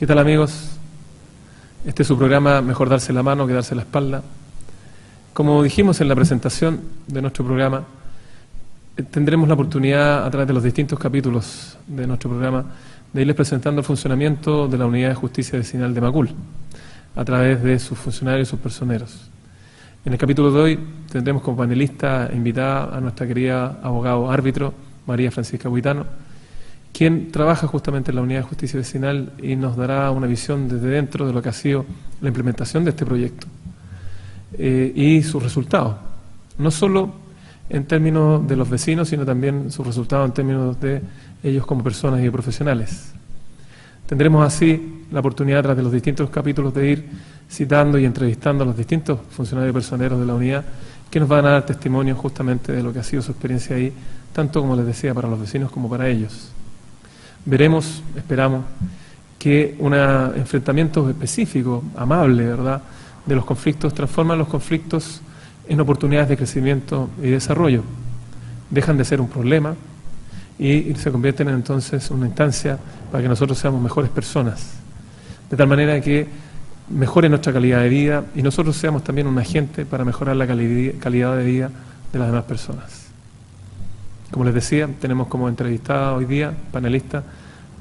¿Qué tal, amigos? Este es su programa Mejor darse la mano que darse la espalda. Como dijimos en la presentación de nuestro programa, tendremos la oportunidad a través de los distintos capítulos de nuestro programa de irles presentando el funcionamiento de la Unidad de Justicia Vecinal de Macul a través de sus funcionarios y sus personeros. En el capítulo de hoy tendremos como panelista invitada a nuestra querida abogado árbitro María Francisca Buitano, quien trabaja justamente en la Unidad de Justicia Vecinal y nos dará una visión desde dentro de lo que ha sido la implementación de este proyecto y sus resultados, no solo en términos de los vecinos, sino también sus resultados en términos de ellos como personas y profesionales. Tendremos así la oportunidad, a través de los distintos capítulos, de ir citando y entrevistando a los distintos funcionarios y personeros de la unidad que nos van a dar testimonio justamente de lo que ha sido su experiencia ahí, tanto, como les decía, para los vecinos como para ellos. Veremos, esperamos, que un enfrentamiento específico, amable, ¿verdad?, de los conflictos transforman los conflictos en oportunidades de crecimiento y desarrollo. Dejan de ser un problema y se convierten entonces en una instancia para que nosotros seamos mejores personas, de tal manera que mejore nuestra calidad de vida y nosotros seamos también un agente para mejorar la calidad de vida de las demás personas. Como les decía, tenemos como entrevistada hoy día, panelista,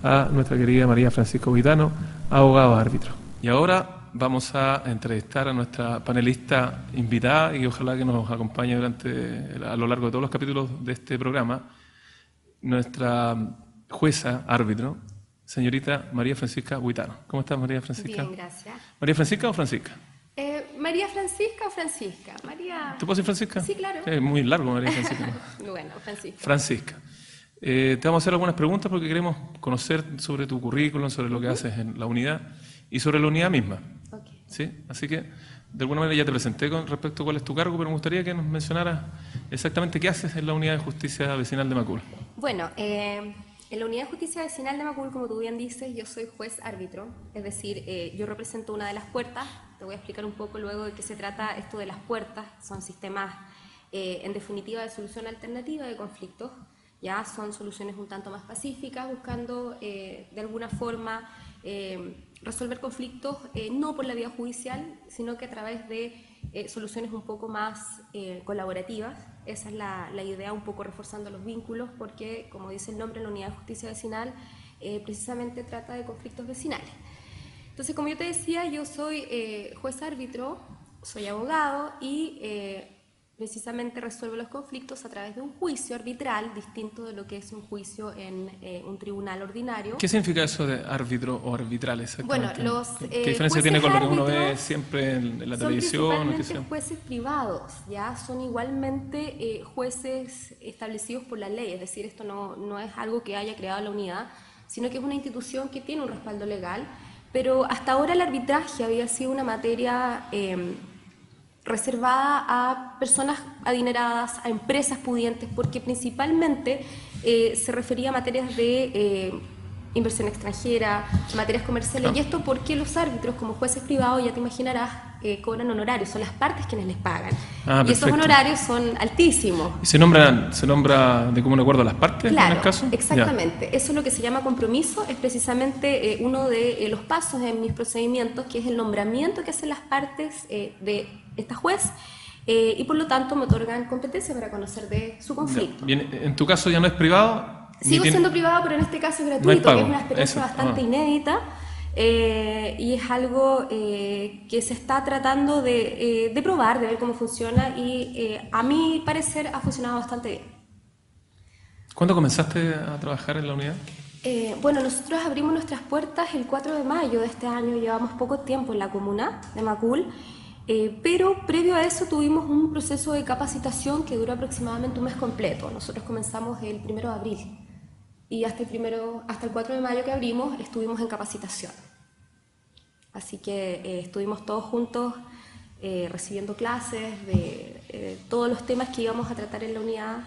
a nuestra querida María Francisca Buitano, abogado árbitro. Y ahora vamos a entrevistar a nuestra panelista invitada y ojalá que nos acompañe a lo largo de todos los capítulos de este programa, nuestra jueza árbitro, señorita María Francisca Buitano. ¿Cómo estás, María Francisca? Bien, gracias. ¿María Francisca o Francisca? María Francisca o Francisca. María... ¿Tú puedes decir Francisca? Sí, claro. Es muy largo, María Francisca. Bueno, Francisca. Francisca. Te vamos a hacer algunas preguntas porque queremos conocer sobre tu currículum, sobre lo que haces en la unidad y sobre la unidad misma. Okay. ¿Sí? Así que, de alguna manera ya te presenté con respecto a cuál es tu cargo, pero me gustaría que nos mencionaras exactamente qué haces en la Unidad de Justicia Vecinal de Macul. Bueno, en la Unidad de Justicia Vecinal de Macul, como tú bien dices, yo soy juez árbitro, es decir, yo represento una de las puertas. Te voy a explicar un poco luego de qué se trata esto de las puertas. Son sistemas, en definitiva, de solución alternativa de conflictos. Ya son soluciones un tanto más pacíficas, buscando de alguna forma resolver conflictos no por la vía judicial, sino que a través de soluciones un poco más colaborativas. Esa es la idea, un poco reforzando los vínculos, porque, como dice el nombre, la Unidad de Justicia Vecinal precisamente trata de conflictos vecinales. Entonces, como yo te decía, yo soy juez árbitro, soy abogado y precisamente resuelve los conflictos a través de un juicio arbitral, distinto de lo que es un juicio en un tribunal ordinario. ¿Qué significa eso de árbitro o arbitral exactamente? Bueno, ¿Qué diferencia tiene con lo que uno ve siempre en la televisión? Son principalmente jueces privados, ¿ya? Son igualmente jueces establecidos por la ley, es decir, esto no es algo que haya creado la unidad, sino que es una institución que tiene un respaldo legal, pero hasta ahora el arbitraje había sido una materia reservada a personas adineradas, a empresas pudientes, porque principalmente se refería a materias de inversión extranjera, materias comerciales, y esto porque los árbitros, como jueces privados, ya te imaginarás, cobran honorarios, son las partes quienes les pagan. Y esos honorarios son altísimos. ¿Y se nombra de común acuerdo a las partes, claro, en el caso? Exactamente. Ya. Eso es lo que se llama compromiso, es precisamente uno de los pasos en mis procedimientos, que es el nombramiento que hacen las partes de esta juez, y por lo tanto me otorgan competencia para conocer de su conflicto. Bien, en tu caso ya no es privado. Sigo siendo privado, pero en este caso es gratuito, que es una experiencia bastante inédita, y es algo que se está tratando de probar, de ver cómo funciona, y a mi parecer ha funcionado bastante bien. ¿Cuándo comenzaste a trabajar en la unidad? Bueno, nosotros abrimos nuestras puertas el 4 de mayo de este año, llevamos poco tiempo en la comuna de Macul, pero previo a eso tuvimos un proceso de capacitación que duró aproximadamente un mes completo. Nosotros comenzamos el 1 de abril y hasta el 4 de mayo que abrimos estuvimos en capacitación. Así que estuvimos todos juntos recibiendo clases de todos los temas que íbamos a tratar en la unidad.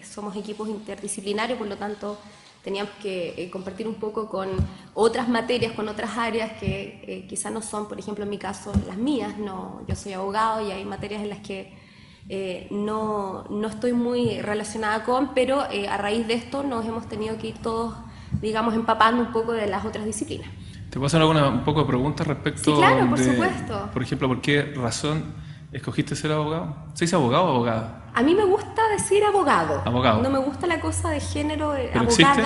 Somos equipos interdisciplinarios, por lo tanto teníamos que compartir un poco con otras materias, con otras áreas que quizás no son, por ejemplo, en mi caso, las mías. No, yo soy abogado y hay materias en las que no estoy muy relacionada con, pero a raíz de esto nos hemos tenido que ir todos, digamos, empapando un poco de las otras disciplinas. ¿Te puedo hacer un poco de preguntas respecto Sí, claro, por de, supuesto. por ejemplo, por qué razón escogiste ser abogado? ¿Se dice abogado o abogada? A mí me gusta decir abogado. Abogado. No me gusta la cosa de género, ¿Pero abogada. existe?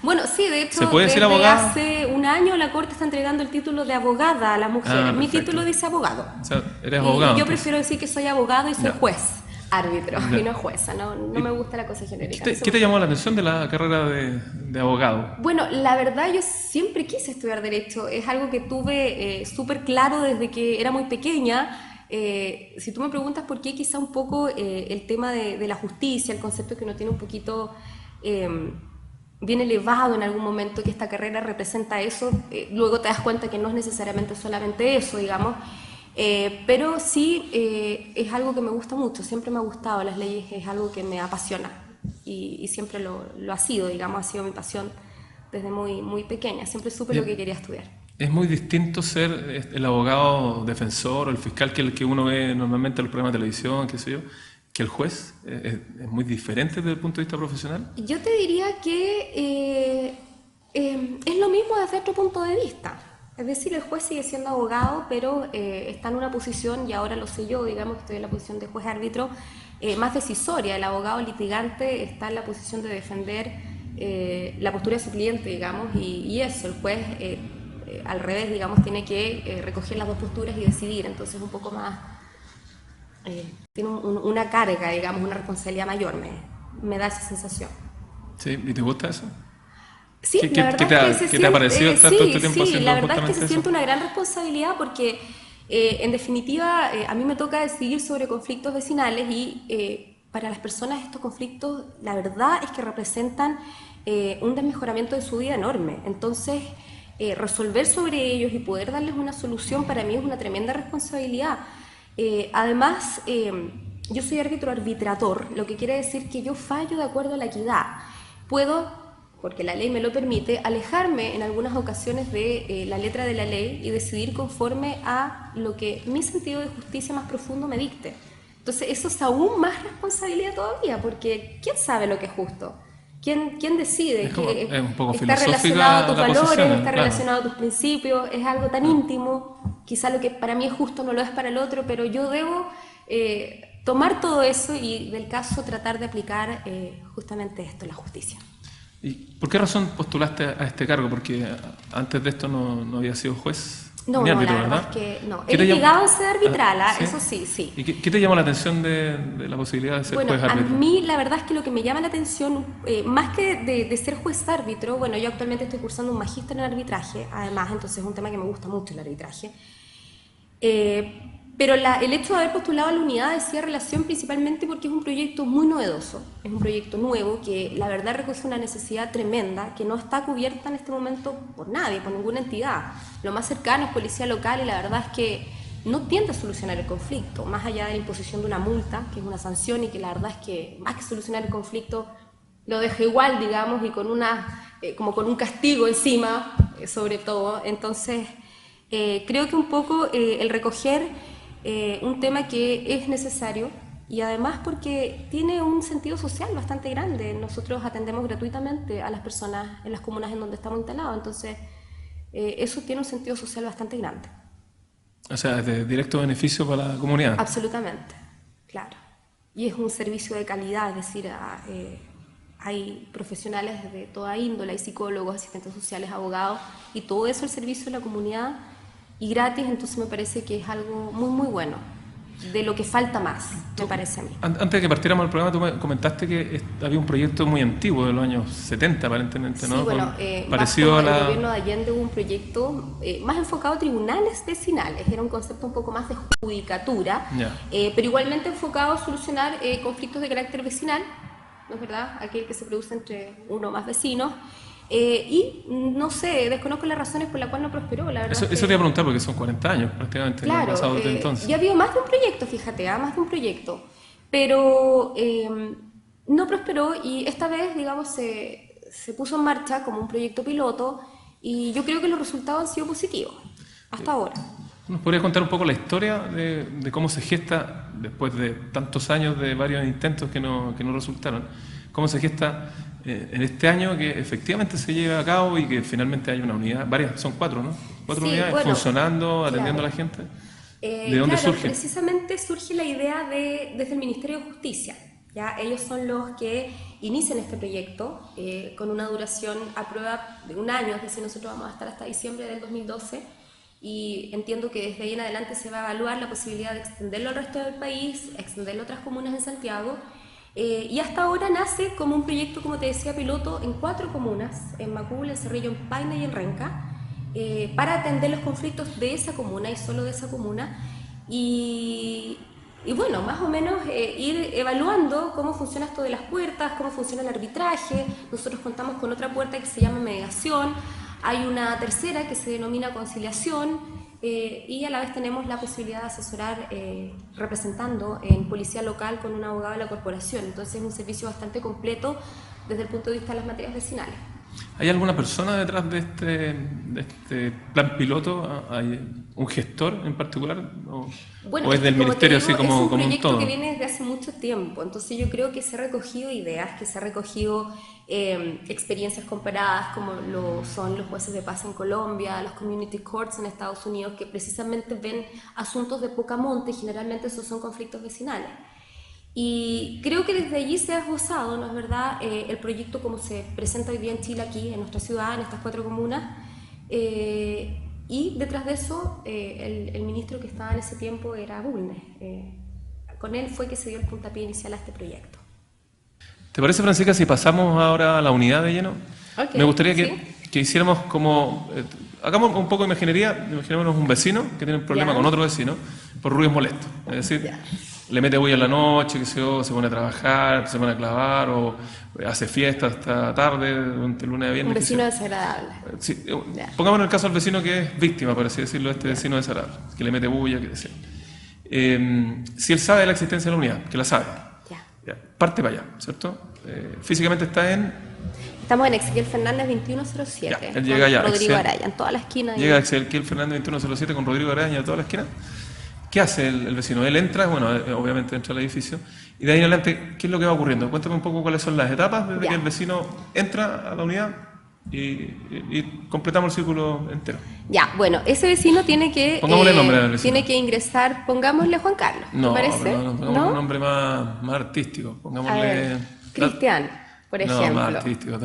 Bueno, sí, de hecho, ¿Se puede decir desde abogada? hace un año la Corte está entregando el título de abogada a las mujeres. Ah, Mi perfecto. título dice abogado. O sea, eres Y abogado. yo entonces. prefiero decir que soy abogado y soy Ya. juez, árbitro, Ya. y no jueza. No me gusta la cosa genérica. ¿Qué te llamó la atención de la carrera de abogado? Bueno, la verdad yo siempre quise estudiar Derecho, es algo que tuve súper claro desde que era muy pequeña. Si tú me preguntas por qué, quizá un poco el tema de la justicia, el concepto que uno tiene un poquito bien elevado en algún momento, que esta carrera representa eso, luego te das cuenta que no es necesariamente solamente eso, digamos. Pero sí es algo que me gusta mucho, siempre me ha gustado, las leyes es algo que me apasiona y siempre lo ha sido, digamos, ha sido mi pasión desde muy, muy pequeña, siempre supe lo que quería estudiar. Es muy distinto ser el abogado defensor o el fiscal que uno ve normalmente en los programas de televisión, qué sé yo, que el juez. Es muy diferente desde el punto de vista profesional. Yo te diría que es lo mismo desde otro punto de vista. Es decir, el juez sigue siendo abogado, pero está en una posición, y ahora lo sé yo, digamos que estoy en la posición de juez árbitro, más decisoria. El abogado litigante está en la posición de defender la postura de su cliente, digamos, y eso, el juez al revés, digamos, tiene que recoger las dos posturas y decidir, entonces un poco más, tiene una carga, digamos, una responsabilidad mayor, me da esa sensación. ¿Sí? ¿Y te gusta eso? Sí, ¿Qué la verdad te ha- es que se qué te ha parecido estar todo este tiempo sí, haciendo la verdad es que justamente se eso? siente una gran responsabilidad porque en definitiva a mí me toca decidir sobre conflictos vecinales y para las personas estos conflictos la verdad es que representan un desmejoramiento de su vida enorme. Entonces resolver sobre ellos y poder darles una solución para mí es una tremenda responsabilidad. Además, yo soy árbitro arbitrador, lo que quiere decir que yo fallo de acuerdo a la equidad. Puedo, porque la ley me lo permite, alejarme en algunas ocasiones de la letra de la ley y decidir conforme a lo que mi sentido de justicia más profundo me dicte. Entonces eso es aún más responsabilidad todavía, porque ¿quién sabe lo que es justo? ¿Quién decide? Es un poco Está filosófica relacionado a tus la valores, posición, está claro. relacionado a tus principios, es algo tan íntimo, quizá lo que para mí es justo no lo es para el otro, pero yo debo tomar todo eso y del caso tratar de aplicar justamente esto, la justicia. ¿Y por qué razón postulaste a este cargo? Porque antes de esto no había sido juez No, ni no, árbitro, la verdad ¿verdad? es que no. ¿Qué He te llamó- litigado a ser arbitral, ¿Sí? eso sí, sí. ¿Y qué te llamó la atención de la posibilidad de ser Bueno, juez a árbitro? mí la verdad es que lo que me llama la atención, más que de ser juez árbitro, bueno, yo actualmente estoy cursando un magíster en arbitraje, además, entonces es un tema que me gusta mucho el arbitraje. Pero el hecho de haber postulado a la unidad decía relación principalmente porque es un proyecto muy novedoso, es un proyecto nuevo que la verdad recoge una necesidad tremenda que no está cubierta en este momento por nadie, por ninguna entidad. Lo más cercano es policía local y la verdad es que no tiende a solucionar el conflicto, más allá de la imposición de una multa, que es una sanción y que la verdad es que más que solucionar el conflicto lo deja igual, digamos, y con como con un castigo encima, sobre todo. Entonces, creo que un poco el recoger un tema que es necesario y además porque tiene un sentido social bastante grande. Nosotros atendemos gratuitamente a las personas en las comunas en donde estamos instalados, entonces eso tiene un sentido social bastante grande. O sea, es de directo beneficio para la comunidad. Absolutamente, claro. Y es un servicio de calidad, es decir, hay profesionales de toda índole, hay psicólogos, asistentes sociales, abogados, y todo eso al servicio de la comunidad y gratis, entonces me parece que es algo muy, muy bueno, de lo que falta más, me parece a mí. Antes de que partiéramos del programa, tú me comentaste que había un proyecto muy antiguo, de los años 70 aparentemente, ¿no? Sí, bueno, parecido bajo a la... el gobierno de Allende hubo un proyecto más enfocado a tribunales vecinales, era un concepto un poco más de judicatura, pero igualmente enfocado a solucionar conflictos de carácter vecinal, ¿no es verdad? Aquel que se produce entre uno o más vecinos. Y no sé, desconozco las razones por las cuales no prosperó, la verdad. Eso te iba a preguntar porque son 40 años prácticamente, claro, que han pasado desde entonces. Ya ha habido más de un proyecto, fíjate, más de un proyecto, pero no prosperó y esta vez, digamos, se puso en marcha como un proyecto piloto y yo creo que los resultados han sido positivos, hasta ahora. ¿Nos podrías contar un poco la historia de cómo se gesta, después de tantos años de varios intentos que no resultaron, cómo se gesta en este año que efectivamente se lleva a cabo y que finalmente hay una unidad, son 4, ¿no? 4 Sí, unidades bueno, funcionando, atendiendo claro. a la gente. ¿De dónde Claro, surge? precisamente surge la idea desde el Ministerio de Justicia. ¿Ya? Ellos son los que inician este proyecto con una duración a prueba de un año, es decir, nosotros vamos a estar hasta diciembre del 2012 y entiendo que desde ahí en adelante se va a evaluar la posibilidad de extenderlo al resto del país, extenderlo a otras comunas en Santiago y hasta ahora nace como un proyecto, como te decía, piloto en 4 comunas, en Macul, en Cerrillo, en Paine y en Renca, para atender los conflictos de esa comuna y solo de esa comuna y, y bueno, más o menos ir evaluando cómo funciona esto de las puertas, cómo funciona el arbitraje. Nosotros contamos con otra puerta que se llama mediación, hay una tercera que se denomina conciliación y a la vez tenemos la posibilidad de asesorar representando en policía local con un abogado de la corporación. Entonces es un servicio bastante completo desde el punto de vista de las materias vecinales. ¿Hay alguna persona detrás de este plan piloto? ¿Hay un gestor en particular? Bueno, ¿O es del ministerio te digo, así como es un un proyecto todo? que viene desde hace mucho tiempo, entonces yo creo que se ha recogido ideas, que se ha recogido experiencias comparadas como lo son los jueces de paz en Colombia, los community courts en Estados Unidos, que precisamente ven asuntos de poca monta y generalmente esos son conflictos vecinales. Y creo que desde allí se ha esbozado, ¿no es verdad?, el proyecto como se presenta hoy día en Chile, aquí en nuestra ciudad, en estas 4 comunas. Y detrás de eso, el ministro que estaba en ese tiempo era Bulnes. Con él fue que se dio el puntapié inicial a este proyecto. ¿Te parece, Francisca, si pasamos ahora a la unidad de lleno? Okay, Me gustaría ¿sí? que hiciéramos como... hagamos un poco de imaginería, imaginémonos un vecino que tiene un problema con otro vecino por ruidos molestos. Es decir, le mete bulla en la noche, que se pone a trabajar, se pone a clavar o hace fiestas hasta tarde, durante lunes a viernes. Un vecino desagradable. Sí, pongamos en el caso al vecino que es víctima, por así decirlo, este vecino desagradable, que le mete bulla, que decir. Si él sabe de la existencia de la unidad, que la sabe, parte para allá, ¿cierto? Físicamente está en... Estamos en Ezequiel Fernández 2107, él llega allá, Rodrigo Araya, en toda la esquina. Llega Ezequiel Fernández 2107 con Rodrigo Araya en toda la esquina. ¿Qué hace el vecino? Él entra, bueno, obviamente entra al edificio, y de ahí en adelante, ¿qué es lo que va ocurriendo? Cuéntame un poco cuáles son las etapas desde que el vecino entra a la unidad y completamos el círculo entero. Ya, bueno, ese vecino tiene que... Pongámosle nombre al vecino. Tiene que ingresar, pongámosle Juan Carlos, ¿te parece? No, pongámosle un nombre más artístico, pongámosle... Cristian. Por ejemplo. No, más artístico.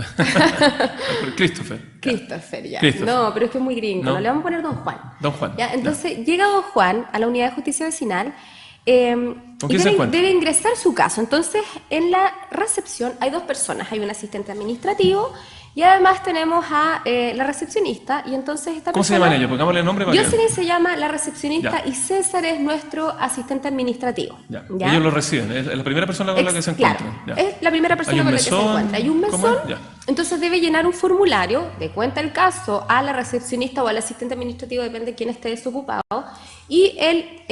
Christopher. Christopher, ya. Christopher. No, pero es que es muy gringo. No. Le vamos a poner Don Juan. Don Juan. ¿Ya? Entonces, llega Don Juan a la unidad de justicia vecinal ¿Con quién se encuentra? debe ingresar su caso. Entonces, en la recepción hay 2 personas. Hay un asistente administrativo y además tenemos a la recepcionista. Y entonces esta ¿Cómo se persona, llaman ellos? Pongámosle el nombre para Jocelyn se llama la recepcionista Ya. y César es nuestro asistente administrativo. Ya. ¿Ya? Ellos lo reciben, es la primera persona con la que se encuentran. Claro, es la primera persona con la que se encuentra. Hay un ¿Cómo mesón, es? Ya. entonces debe llenar un formulario, de cuenta el caso a la recepcionista o al asistente administrativo, depende de quién esté desocupado, y él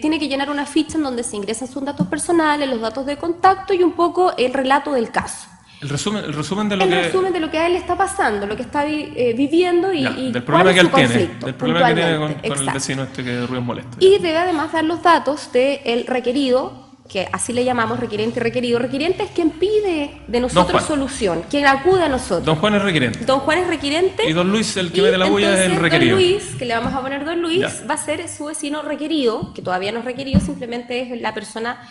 tiene que llenar una ficha en donde se ingresan sus datos personales, los datos de contacto y un poco el relato del caso. El resumen de lo resumen de lo que a él le está pasando, lo que está viviendo y del problema que él tiene, conflicto, del problema que tiene con el exacto. vecino este que ruidos molestos. Y debe además dar los datos del requerido, que así le llamamos requiriente y requerido. Requiriente es quien pide de nosotros solución, quien acude a nosotros. Don Juan es requiriente. Don Juan es requiriente. Y Don Luis, el que mete la bulla, es el requerido. Don Luis, que le vamos a poner Don Luis, Ya. va a ser su vecino requerido, que todavía no es requerido, simplemente es la persona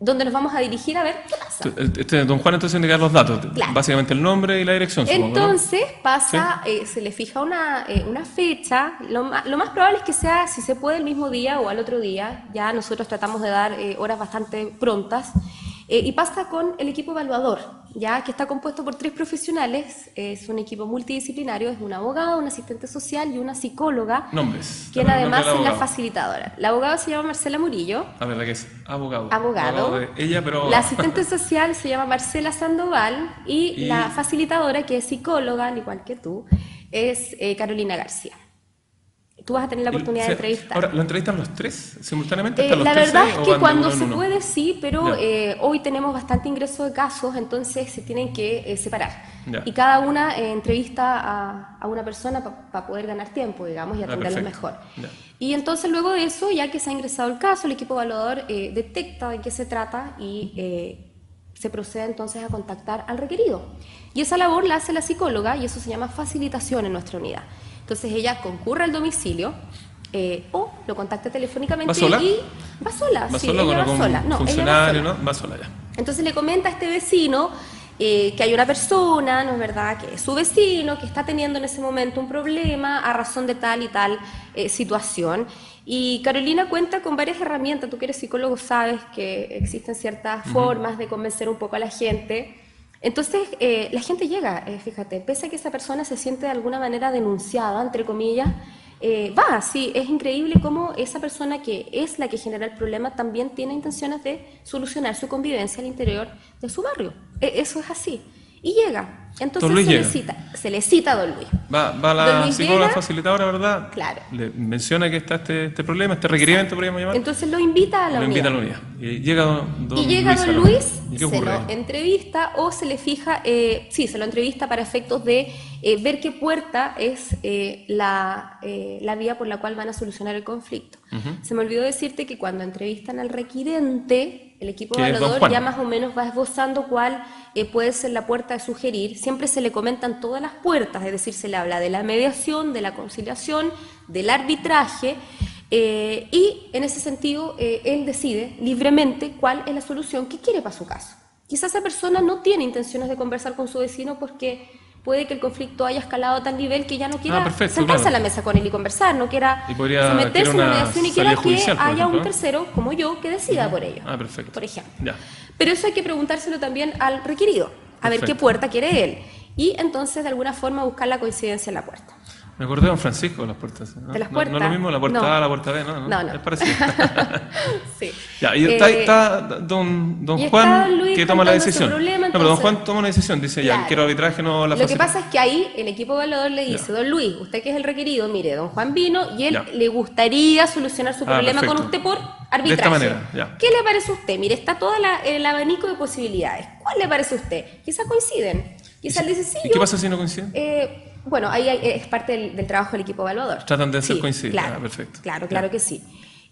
donde nos vamos a dirigir a ver qué pasa. Don Juan entonces indica los datos, Claro. básicamente el nombre y la dirección, supongo, Entonces pasa, se le fija una fecha, lo más probable es que sea, si se puede, el mismo día o al otro día, ya nosotros tratamos de dar horas bastante prontas, y pasa con el equipo evaluador, ya que está compuesto por 3 profesionales, es un equipo multidisciplinario, es un abogado, un asistente social y una psicóloga, Nombres. quien además Nombre del es la abogado. facilitadora. La abogada se llama Marcela Murillo. A ver, ¿la que es? Abogado. Abogado. De ella, pero... La asistente social se llama Marcela Sandoval y la facilitadora, que es psicóloga, al igual que tú, es Carolina García. Tú vas a tener la oportunidad de entrevistar. Ahora, ¿lo entrevistan los 3 simultáneamente? ¿Están los La 3 verdad ahí, es o que van de cuando uno en se uno? puede sí, pero Ya. hoy tenemos bastante ingreso de casos, entonces se tienen que separar. Ya. Y cada una entrevista a una persona para poder ganar tiempo, digamos, y atenderlos perfecto. mejor. Ya. Y entonces luego de eso, ya que se ha ingresado el caso, el equipo evaluador detecta de qué se trata y se procede entonces a contactar al requerido. Y esa labor la hace la psicóloga y eso se llama facilitación en nuestra unidad. Entonces ella concurre al domicilio o lo contacta telefónicamente. ¿Va sola? Y va sola. ¿Va sí, sola ella con va sola. No, funcionario? ella va sola. ¿No? Va sola ya. Entonces le comenta a este vecino que hay una persona, ¿no es verdad?, que es su vecino, que está teniendo en ese momento un problema a razón de tal y tal situación. Y Carolina cuenta con varias herramientas. Tú que eres psicólogo sabes que existen ciertas formas de convencer un poco a la gente. Entonces la gente llega, fíjate, pese a que esa persona se siente de alguna manera denunciada, entre comillas, sí, es increíble cómo esa persona que es la que genera el problema también tiene intenciones de solucionar su convivencia al interior de su barrio. Eso es así. Y llega. Entonces se le cita a don Luis. Va Don la Luis psicóloga llega, facilitadora, ¿verdad? claro. Le menciona que está este problema, este requerimiento, podríamos llamar. Entonces lo invita a la Lo unidad. invita a la unidad. Y llega don Luis, ¿Y qué se ocurre? lo entrevista o se le fija, se lo entrevista para efectos de ver qué puerta es la vía por la cual van a solucionar el conflicto. Se me olvidó decirte que cuando entrevistan al requirente, el equipo evaluador ya más o menos va esbozando cuál puede ser la puerta de sugerir. Siempre se le comentan todas las puertas, es decir, se le habla de la mediación, de la conciliación, del arbitraje, y en ese sentido él decide libremente cuál es la solución que quiere para su caso. Quizás esa persona no tiene intenciones de conversar con su vecino porque puede que el conflicto haya escalado a tal nivel que ya no quiera sentarse a la mesa con él y conversar, no quiera someterse a una mediación y quiera que haya un tercero como yo que decida por ello, por ejemplo. Ya. Pero eso hay que preguntárselo también al requerido, a ver qué puerta quiere él, y entonces de alguna forma buscar la coincidencia en la puerta. Me acordé de don Francisco de las puertas. ¿No? ¿De las puertas? No es lo mismo la puerta A, la puerta B, no. Es parecido. Sí. Ya, y está don Juan que toma la decisión. Problema, pero don Juan toma una decisión, dice ya, quiero arbitraje, no la Lo que pasa es que ahí el equipo evaluador le dice, don Luis, usted que es el requerido, mire, don Juan vino y él le gustaría solucionar su problema con usted por arbitraje. De esta manera, ya. ¿Qué le parece a usted? Mire, está todo el abanico de posibilidades. ¿Cuál le parece a usted? Quizás coinciden. Quizás le dice, sí, ¿Y qué pasa si no coinciden? Bueno, ahí es parte del trabajo del equipo evaluador. Tratan de hacer coincidir. Claro, perfecto. Claro que sí.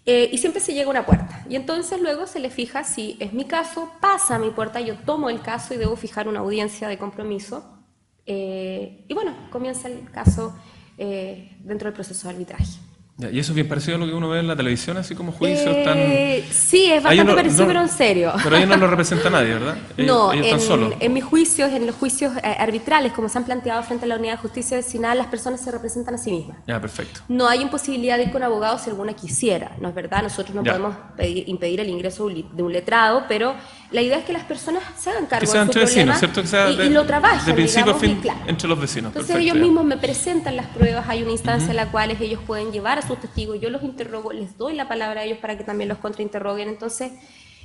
Y siempre se llega a una puerta. Y entonces luego se le fija si es mi caso, pasa a mi puerta, yo tomo el caso y debo fijar una audiencia de compromiso. Y bueno, comienza el caso dentro del proceso de arbitraje. Y eso es bien parecido a lo que uno ve en la televisión, así como juicios tan... Sí, es bastante parecido, pero en serio. Pero ahí no lo representa nadie, ¿verdad? Ellos están solos. En mis juicios, en los juicios arbitrales, como se han planteado frente a la Unidad de Justicia Vecinal, las personas se representan a sí mismas. Ya, perfecto. No hay imposibilidad de ir con abogados si alguna quisiera, ¿no es verdad? Nosotros no podemos impedir el ingreso de un letrado, pero la idea es que las personas se hagan cargo de su problema vecinos, ¿cierto? Que sea y lo trabajen, de principio a fin, claro, entre los vecinos. Entonces ellos mismos me presentan las pruebas, hay una instancia en la cual ellos pueden llevar a sus testigos, yo los interrogo, les doy la palabra a ellos para que también los contrainterroguen. Entonces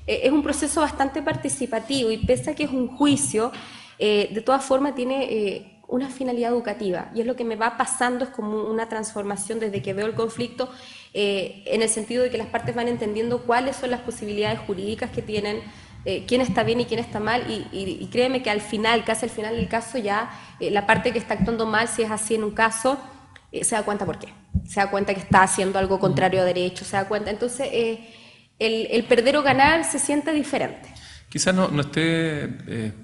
es un proceso bastante participativo y pese a que es un juicio, de todas formas tiene una finalidad educativa, y es lo que me va pasando, es como una transformación desde que veo el conflicto, en el sentido de que las partes van entendiendo cuáles son las posibilidades jurídicas que tienen, quién está bien y quién está mal, y créeme que al final, casi al final del caso ya, la parte que está actuando mal, si es así en un caso, se da cuenta por qué, se da cuenta que está haciendo algo contrario a derecho, se da cuenta, entonces el perder o ganar se siente diferente. Quizás no esté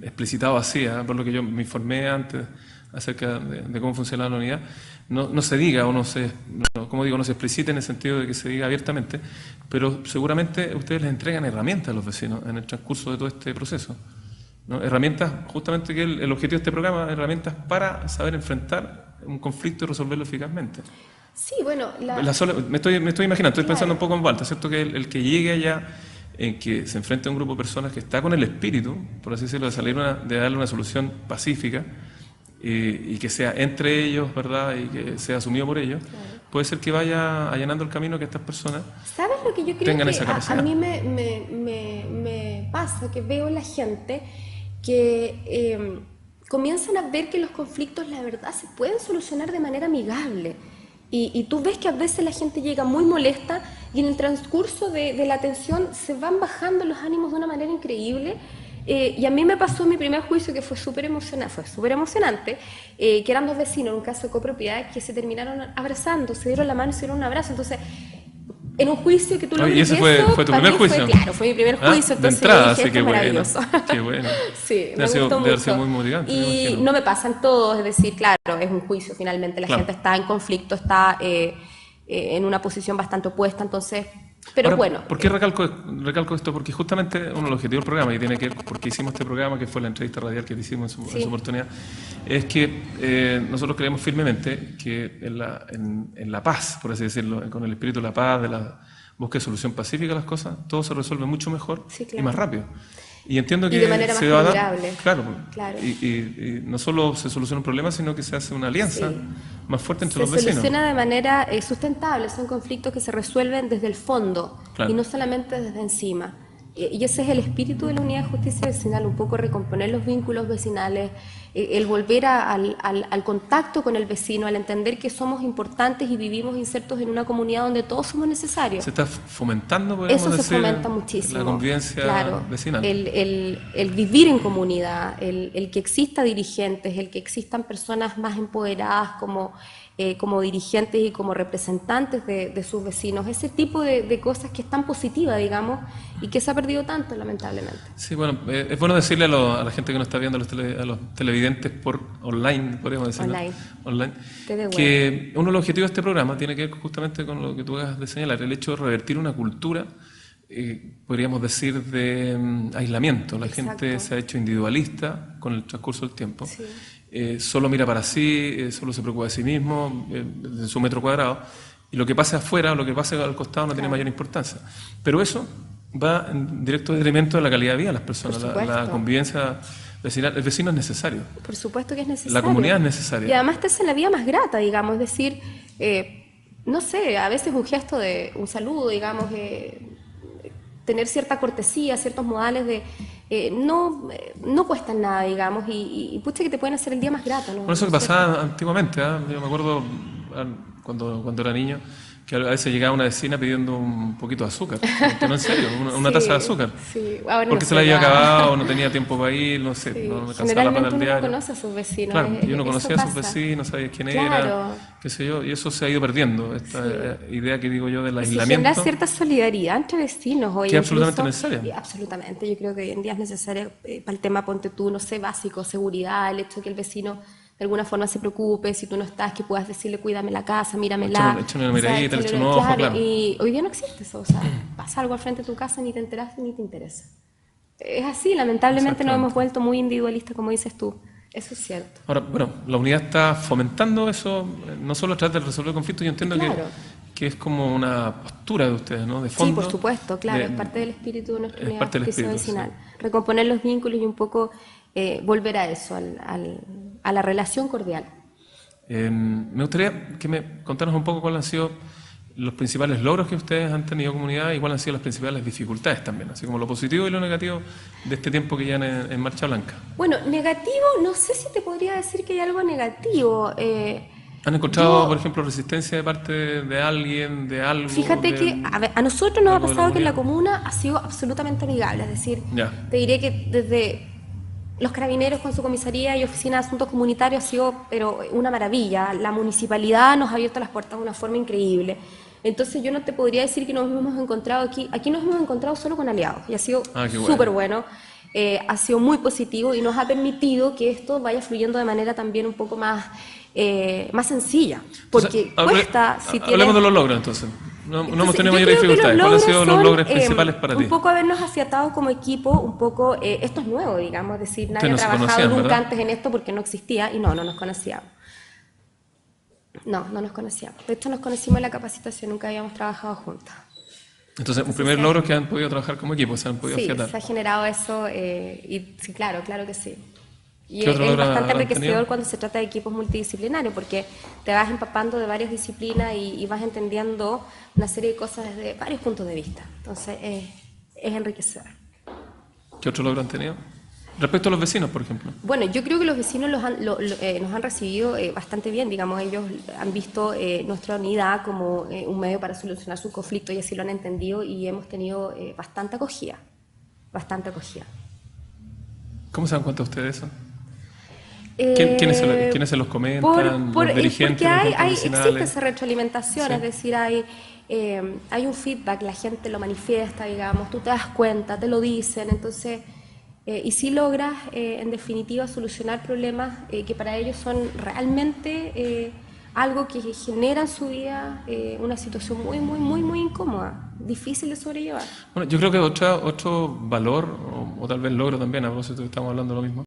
explicitado así, por lo que yo me informé antes acerca de cómo funciona la unidad, no se diga o no se explicite en el sentido de que se diga abiertamente, pero seguramente ustedes les entregan herramientas a los vecinos en el transcurso de todo este proceso, ¿no? Herramientas, justamente que el objetivo de este programa, herramientas para saber enfrentar un conflicto y resolverlo eficazmente. Sí, bueno, me estoy imaginando, estoy pensando un poco en Balta, ¿cierto? Que el que llegue allá, en que se enfrente a un grupo de personas que está con el espíritu, por así decirlo, de darle una solución pacífica, y que sea entre ellos, ¿verdad? Y que sea asumido por ellos, puede ser que vaya allanando el camino que estas personas ¿sabes lo que yo creo tengan que esa capacidad? A mí me pasa que veo la gente que comienzan a ver que los conflictos, la verdad, se pueden solucionar de manera amigable. Y tú ves que a veces la gente llega muy molesta y en el transcurso de la tensión se van bajando los ánimos de una manera increíble. Y a mí me pasó en mi primer juicio que fue súper emocionante, que eran dos vecinos en un caso de copropiedad que se terminaron abrazando, se dieron la mano y se dieron un abrazo. Entonces, En un juicio que tú lo ¿Y ese fue tu para primer mí juicio? Claro, fue mi primer juicio, De entonces entrada, yo dije, así esto que es bueno. maravilloso. Qué bueno. Sí, me Debe gustó haber sido mucho. muy motivante, me Y imagino. no me pasan todos, es decir, claro, es un juicio, finalmente la Claro. gente está en conflicto, está en una posición bastante opuesta, entonces, pero Ahora, bueno. ¿por qué recalco esto? Porque justamente uno de los objetivos del programa, y tiene que ver porque hicimos este programa, que fue la entrevista radial que te hicimos en Sí. su oportunidad, es que nosotros creemos firmemente que en la paz, por así decirlo, con el espíritu de la paz, de la búsqueda de solución pacífica a las cosas, todo se resuelve mucho mejor Sí, y claro. más rápido. Y entiendo que Y de manera se más va a dar, perdurable. claro, Claro. y no solo se soluciona un problema, sino que se hace una alianza Sí. más fuerte entre Se los vecinos. soluciona de manera sustentable, son conflictos que se resuelven desde el fondo Claro. y no solamente desde encima. Y ese es el espíritu de la unidad de justicia vecinal, un poco recomponer los vínculos vecinales, el volver al contacto con el vecino, al entender que somos importantes y vivimos insertos en una comunidad donde todos somos necesarios. Se está fomentando, podemos Eso se decir, fomenta muchísimo. la convivencia claro, vecinal. El vivir en comunidad, el que exista dirigentes, el que existan personas más empoderadas como dirigentes y como representantes de sus vecinos, ese tipo de cosas que es tan positiva, digamos, y que se ha perdido tanto, lamentablemente. Sí, bueno, es bueno decirle a la gente que nos está viendo, a los televidentes por online, podríamos decirlo, online, que uno de los objetivos de este programa tiene que ver justamente con lo que tú acabas de señalar, el hecho de revertir una cultura, podríamos decir, de aislamiento. La gente se ha hecho individualista con el transcurso del tiempo. Sí. Solo mira para sí, solo se preocupa de sí mismo, de su metro cuadrado, y lo que pase afuera o lo que pase al costado no tiene mayor importancia. Pero eso va en directo detrimento de la calidad de vida de las personas, la convivencia vecinal. El vecino es necesario. Por supuesto que es necesario. La comunidad es necesaria. Y además te hace la vida más grata, digamos, es decir, no sé, a veces un gesto de un saludo, digamos, tener cierta cortesía, ciertos modales no cuestan nada, digamos, y pucha que te pueden hacer el día más grato, ¿no? Por eso que pasaba antiguamente, yo me acuerdo cuando era niño, que a veces llegaba una vecina pidiendo un poquito de azúcar, no, en serio, una taza de azúcar, porque se la había acabado, no tenía tiempo para ir, no sé, no me alcanzaba la plata del diario. Uno no conoce a sus vecinos. Claro, y uno conocía a sus vecinos, sabía quién era, qué sé yo, y eso se ha ido perdiendo, esta idea que digo yo del aislamiento. Genera cierta solidaridad entre vecinos hoy. Que es absolutamente necesaria. Absolutamente, yo creo que hoy en día es necesaria para el tema, ponte tú, no sé, básico, seguridad, el hecho de que el vecino de alguna forma se preocupe, si tú no estás, que puedas decirle, cuídame la casa, míramela. Échame una miradita, échame un ojo, claro. Y hoy día no existe eso, o sea, pasa algo al frente de tu casa, ni te enteraste ni te interesa. Es así, lamentablemente nos hemos vuelto muy individualistas, como dices tú. Eso es cierto. Ahora, bueno, la unidad está fomentando eso, no solo a través de resolver conflictos, yo entiendo que es como una postura de ustedes, ¿no? De fondo. Sí, por supuesto, claro, es parte del espíritu de nuestra unidad de justicia vecinal. Sí. Recomponer los vínculos y un poco volver a eso, a la relación cordial. Me gustaría que me contaras un poco cuáles han sido los principales logros que ustedes han tenido comunidad y cuáles han sido las principales dificultades también, así como lo positivo y lo negativo de este tiempo que llevan en Marcha Blanca. Bueno, negativo, no sé si te podría decir que hay algo negativo. ¿Han encontrado, por ejemplo, resistencia de parte de alguien, de algo? Fíjate que a nosotros nos ha pasado que en la comuna ha sido absolutamente amigable, es decir, te diré que desde los carabineros con su comisaría y oficina de asuntos comunitarios ha sido pero una maravilla. La municipalidad nos ha abierto las puertas de una forma increíble. Entonces yo no te podría decir que nos hemos encontrado aquí nos hemos encontrado solo con aliados y ha sido súper bueno. Ha sido muy positivo y nos ha permitido que esto vaya fluyendo de manera también un poco más sencilla, porque entonces, cuesta... Hablemos de los logros entonces. No hemos tenido mayores dificultades. ¿Cuáles han sido los logros principales para ti? Un poco habernos afiatado como equipo, un poco, esto es nuevo, digamos, es decir, nadie ha trabajado nunca antes en esto porque no existía y no nos conocíamos. No nos conocíamos. De hecho, nos conocimos en la capacitación, nunca habíamos trabajado juntas. Entonces, un primer logro es que han podido trabajar como equipo, se han podido afiatar. Sí, se ha generado eso y sí, claro que sí. Y es bastante enriquecedor cuando se trata de equipos multidisciplinarios, porque te vas empapando de varias disciplinas y vas entendiendo una serie de cosas desde varios puntos de vista. Entonces, es enriquecedor. ¿Qué otro logro han tenido? Respecto a los vecinos, por ejemplo. Bueno, yo creo que los vecinos nos han recibido bastante bien, digamos, ellos han visto nuestra unidad como un medio para solucionar sus conflictos y así lo han entendido y hemos tenido bastante acogida. ¿Cómo se dan cuenta ustedes de eso? ¿Quiénes se los comentan? ¿Los dirigentes de los juntas existe vecinales? esa retroalimentación, Sí. es decir, hay un feedback, la gente lo manifiesta, digamos, tú te das cuenta, te lo dicen, entonces, y si logras, en definitiva, solucionar problemas que para ellos son realmente algo que genera en su vida una situación muy, muy, muy, muy incómoda, difícil de sobrellevar. Bueno, yo creo que otro valor, o tal vez logro también, a propósito que estamos hablando de lo mismo,